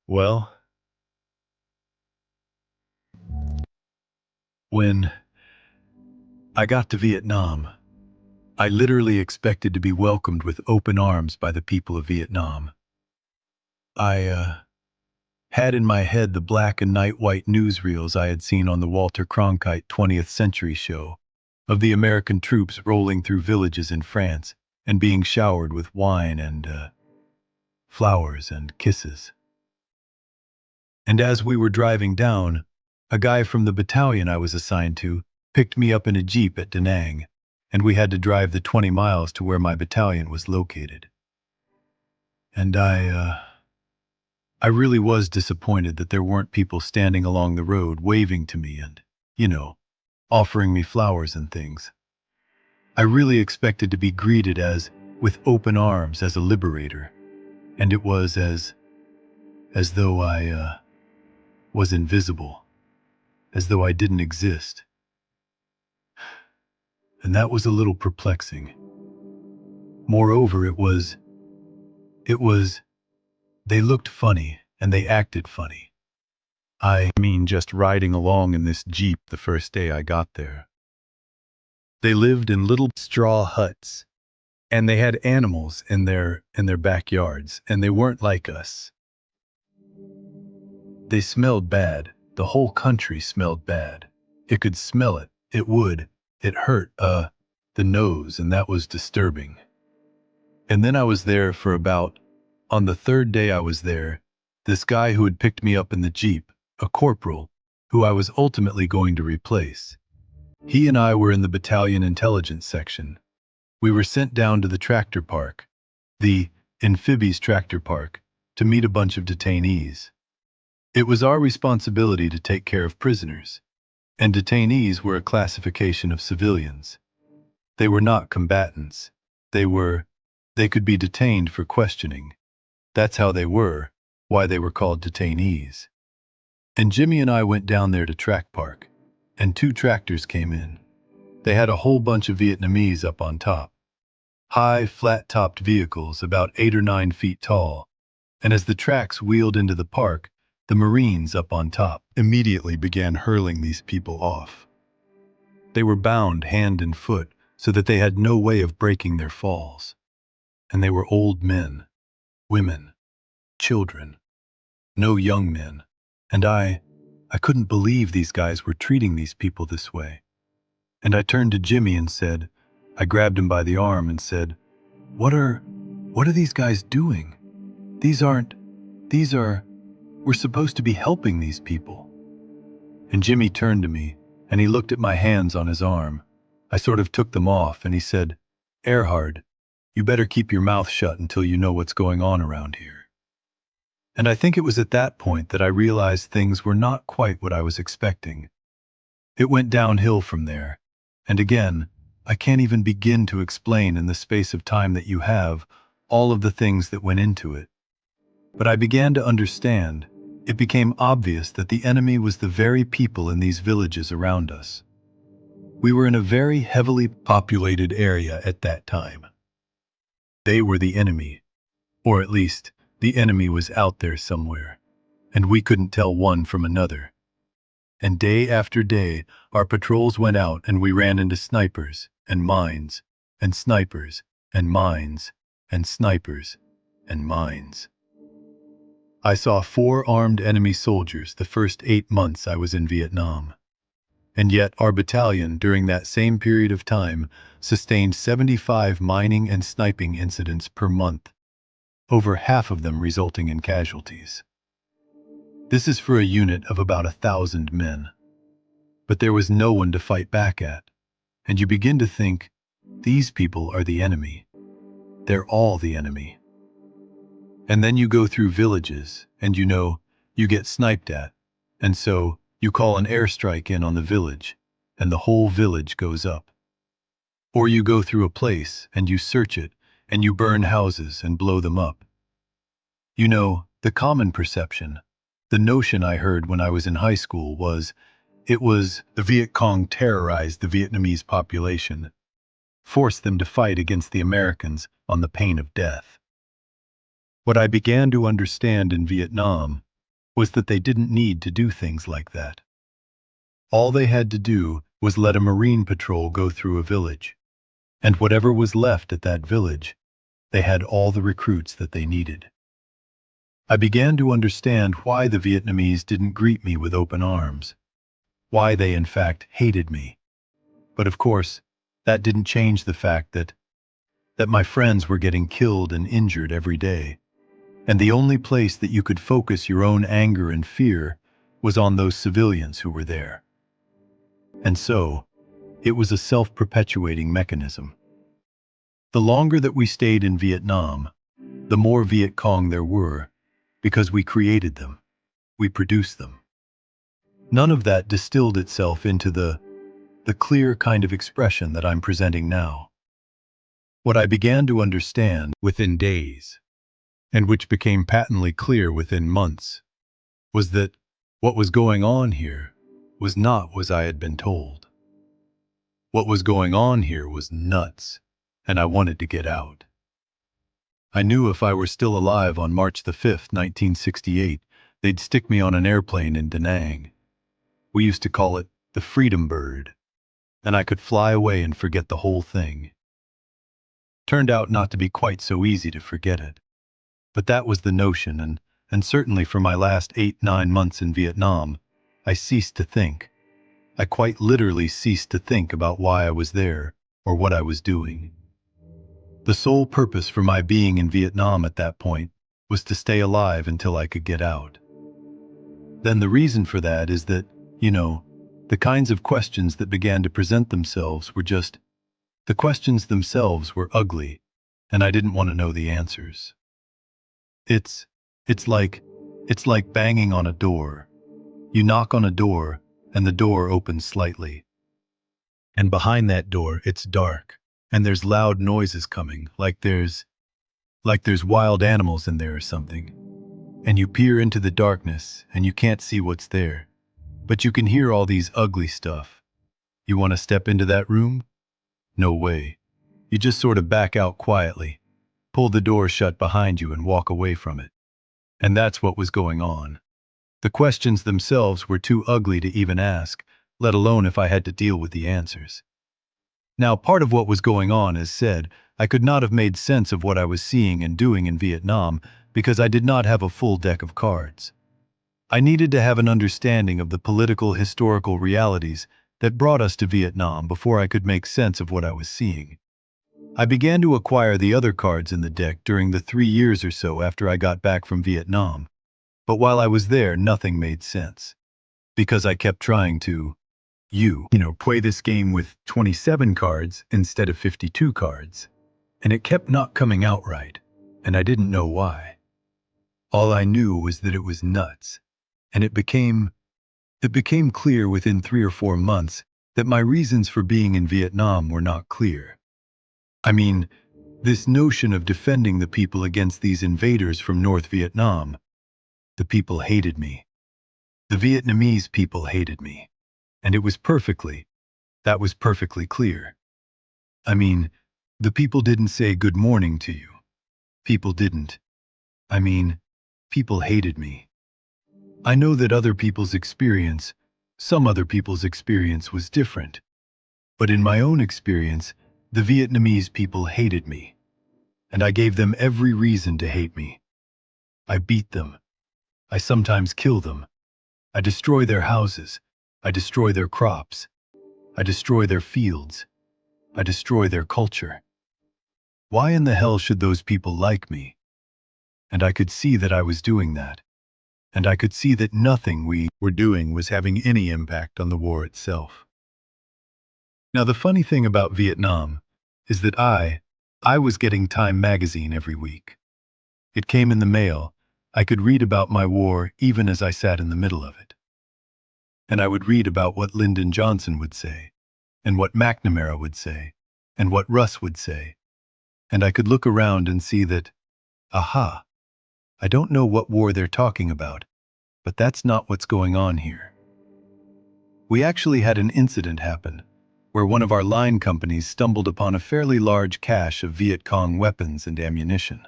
Well, when I got to Vietnam, I literally expected to be welcomed with open arms by the people of Vietnam. I had in my head the black and white newsreels I had seen on the Walter Cronkite 20th Century show of the American troops rolling through villages in France and being showered with wine and flowers and kisses. And as we were driving down, a guy from the battalion I was assigned to picked me up in a jeep at Da Nang, and we had to drive the 20 miles to where my battalion was located. And I really was disappointed that there weren't people standing along the road waving to me and, you know, offering me flowers and things. I really expected to be greeted with open arms as a liberator, and it was as though I was invisible, as though I didn't exist. And that was a little perplexing. Moreover, it was, they looked funny and they acted funny. I mean, just riding along in this Jeep the first day I got there. They lived in little straw huts, and they had animals in their backyards, and they weren't like us. They smelled bad. The whole country smelled bad. It could smell it. It would. It hurt, the nose, and that was disturbing. And then I was there for about, on the third day I was there, this guy who had picked me up in the Jeep, a corporal, who I was ultimately going to replace. He and I were in the battalion intelligence section. We were sent down to the tractor park, the amphibious tractor park, to meet a bunch of detainees. It was our responsibility to take care of prisoners, and detainees were a classification of civilians. They were not combatants. They were, they could be detained for questioning. That's how they were, why they were called detainees. And Jimmy and I went down there to Track Park, and two tractors came in. They had a whole bunch of Vietnamese up on top. High, flat-topped vehicles about 8 or 9 feet tall, and as the tracks wheeled into the park, the Marines up on top immediately began hurling these people off. They were bound hand and foot so that they had no way of breaking their falls. And they were old men, women, children, no young men. And I couldn't believe these guys were treating these people this way. And I turned to Jimmy and said, I grabbed him by the arm and said, what are these guys doing? These are, we're supposed to be helping these people. And Jimmy turned to me, and he looked at my hands on his arm. I sort of took them off, and he said, Ehrhardt, you better keep your mouth shut until you know what's going on around here. And I think it was at that point that I realized things were not quite what I was expecting. It went downhill from there. And again, I can't even begin to explain in the space of time that you have all of the things that went into it. But I began to understand. It became obvious that the enemy was the very people in these villages around us. We were in a very heavily populated area at that time. They were the enemy, or at least, the enemy was out there somewhere, and we couldn't tell one from another. And day after day, our patrols went out and we ran into snipers, and mines, and snipers, and mines, and snipers, and mines. I saw 4 armed enemy soldiers the first 8 months I was in Vietnam. And yet our battalion during that same period of time sustained 75 mining and sniping incidents per month, over half of them resulting in casualties. This is for a unit of about 1,000 men. But there was no one to fight back at, and you begin to think, these people are the enemy. They're all the enemy. And then you go through villages, and you get sniped at, and so you call an airstrike in on the village, and the whole village goes up. Or you go through a place, and you search it, and you burn houses and blow them up. The common perception, the notion I heard when I was in high school was, it was the Viet Cong terrorized the Vietnamese population, forced them to fight against the Americans on the pain of death. What I began to understand in Vietnam was that they didn't need to do things like that. All they had to do was let a Marine patrol go through a village, and whatever was left at that village, they had all the recruits that they needed. I began to understand why the Vietnamese didn't greet me with open arms, why they in fact hated me. But of course, that didn't change the fact that my friends were getting killed and injured every day. And the only place that you could focus your own anger and fear was on those civilians who were there. And so, it was a self-perpetuating mechanism. The longer that we stayed in Vietnam, the more Viet Cong there were, because we created them, we produced them. None of that distilled itself into the clear kind of expression that I'm presenting now. What I began to understand within days, and which became patently clear within months, was that what was going on here was not what I had been told. What was going on here was nuts, and I wanted to get out. I knew if I were still alive on March the 5th, 1968, they'd stick me on an airplane in Da Nang. We used to call it the Freedom Bird, and I could fly away and forget the whole thing. Turned out not to be quite so easy to forget it. But that was the notion, and certainly for my last 8-9 months in Vietnam, I ceased to think. I quite literally ceased to think about why I was there or what I was doing. The sole purpose for my being in Vietnam at that point was to stay alive until I could get out. Then the reason for that is that, the kinds of questions that began to present themselves were just, the questions themselves were ugly, and I didn't want to know the answers. It's, it's like, it's like banging on a door. You knock on a door, and the door opens slightly. And behind that door, it's dark, and there's loud noises coming, like there's wild animals in there or something. And you peer into the darkness, and you can't see what's there. But you can hear all these ugly stuff. You want to step into that room? No way. You just sort of back out quietly, pull the door shut behind you and walk away from it. And that's what was going on. The questions themselves were too ugly to even ask, let alone if I had to deal with the answers. Now, part of what was going on is said, I could not have made sense of what I was seeing and doing in Vietnam because I did not have a full deck of cards. I needed to have an understanding of the political, historical realities that brought us to Vietnam before I could make sense of what I was seeing. I began to acquire the other cards in the deck during the 3 years or so after I got back from Vietnam. But while I was there, nothing made sense. Because I kept trying to, play this game with 27 cards instead of 52 cards. And it kept not coming out right, and I didn't know why. All I knew was that it was nuts, and it became clear within 3 or 4 months that my reasons for being in Vietnam were not clear. I mean, this notion of defending the people against these invaders from North Vietnam, the people hated me. The Vietnamese people hated me. And that was perfectly clear. I mean, the people didn't say good morning to you. People didn't. People hated me. I know that some other people's experience was different. But in my own experience, the Vietnamese people hated me. And I gave them every reason to hate me. I beat them. I sometimes kill them. I destroy their houses. I destroy their crops. I destroy their fields. I destroy their culture. Why in the hell should those people like me? And I could see that I was doing that. And I could see that nothing we were doing was having any impact on the war itself. Now, the funny thing about Vietnam is that I was getting Time magazine every week. It came in the mail. I could read about my war even as I sat in the middle of it. And I would read about what Lyndon Johnson would say, and what McNamara would say, and what Russ would say. And I could look around and see that, aha, I don't know what war they're talking about, but that's not what's going on here. We actually had an incident happen where one of our line companies stumbled upon a fairly large cache of Viet Cong weapons and ammunition.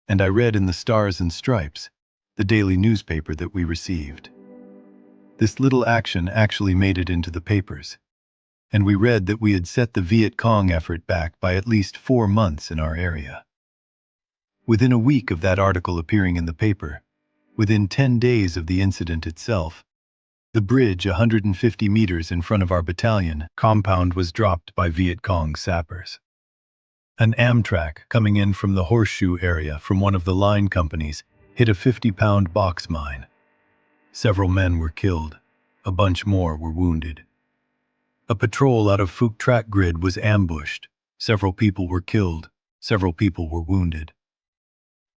And I read in the Stars and Stripes, the daily newspaper that we received. This little action actually made it into the papers, and we read that we had set the Viet Cong effort back by at least 4 months in our area. Within a week of that article appearing in the paper, within 10 days of the incident itself, the bridge 150 meters in front of our battalion compound was dropped by Viet Cong sappers. An Amtrak coming in from the Horseshoe area from one of the line companies hit a 50-pound box mine. Several men were killed. A bunch more were wounded. A patrol out of Phuc Track Grid was ambushed. Several people were killed. Several people were wounded.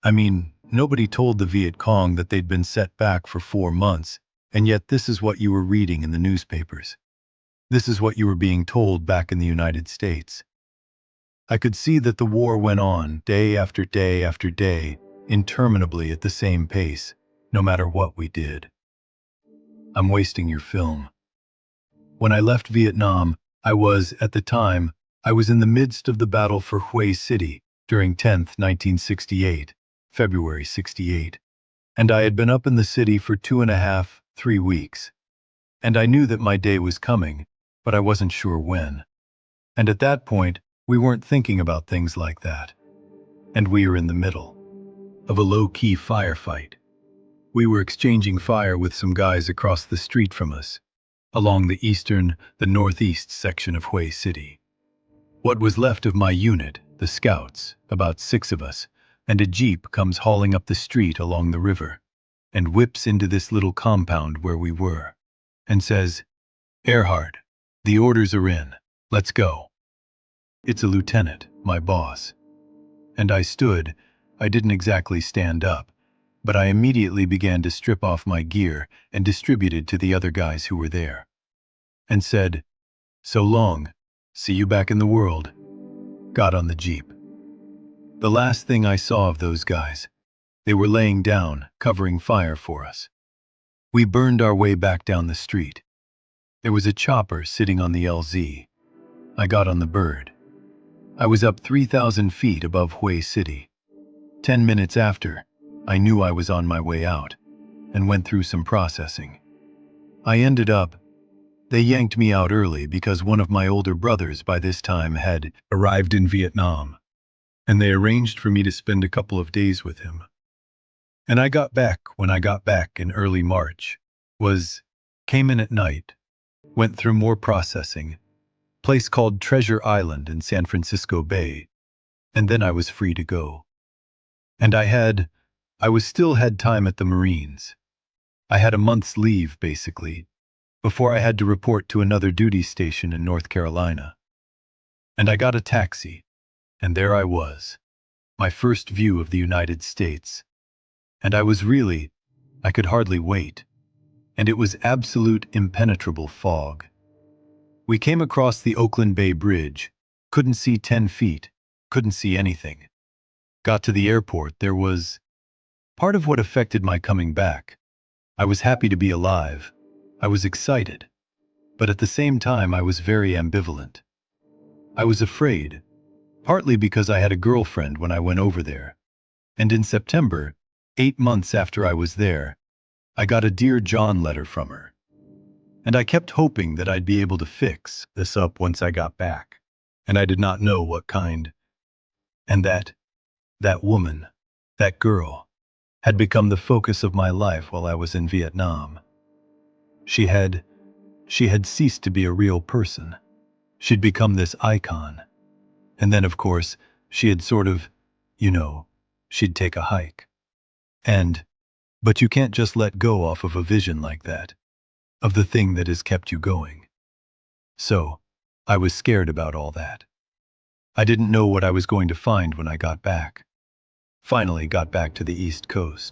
I mean, nobody told the Viet Cong that they'd been set back for 4 months, and yet this is what you were reading in the newspapers. This is what you were being told back in the United States. I could see that the war went on day after day after day, interminably at the same pace, no matter what we did. I'm wasting your film. When I left Vietnam, at the time, I was in the midst of the battle for Hue City during 10th, 1968, February 68. And I had been up in the city for 2.5, 3 weeks. And I knew that my day was coming, but I wasn't sure when. And at that point, we weren't thinking about things like that. And we were in the middle of a low-key firefight. We were exchanging fire with some guys across the street from us, along the northeast section of Hue City. What was left of my unit, the scouts, about 6 of us, and a jeep comes hauling up the street along the river, and whips into this little compound where we were, and says, "Ehrhardt, the orders are in. Let's go." It's a lieutenant, my boss. And I didn't exactly stand up, but I immediately began to strip off my gear and distributed to the other guys who were there. And said, "So long, see you back in the world." Got on the jeep. The last thing I saw of those guys, they were laying down, covering fire for us. We burned our way back down the street. There was a chopper sitting on the LZ. I got on the bird. I was up 3,000 feet above Hue City. 10 minutes after, I knew I was on my way out, and went through some processing. They yanked me out early because one of my older brothers by this time had arrived in Vietnam, and they arranged for me to spend a couple of days with him. And when I got back in early March, came in at night, went through more processing, place called Treasure Island in San Francisco Bay, and then I was free to go. And still had time at the Marines. I had a month's leave, basically, before I had to report to another duty station in North Carolina. And I got a taxi, and there I was, my first view of the United States. And I could hardly wait. And it was absolute impenetrable fog. We came across the Oakland Bay Bridge, couldn't see 10 feet, couldn't see anything. Got to the airport, there was part of what affected my coming back. I was happy to be alive. I was excited. But at the same time, I was very ambivalent. I was afraid, partly because I had a girlfriend when I went over there. And in September, 8 months after I was there, I got a Dear John letter from her. And I kept hoping that I'd be able to fix this up once I got back. And I did not know what kind. And that woman, that girl, had become the focus of my life while I was in Vietnam. She had ceased to be a real person. She'd become this icon. And then, of course, she had she'd take a hike. But you can't just let go off of a vision like that, of the thing that has kept you going. So, I was scared about all that. I didn't know what I was going to find when I got back. Finally got back to the East Coast.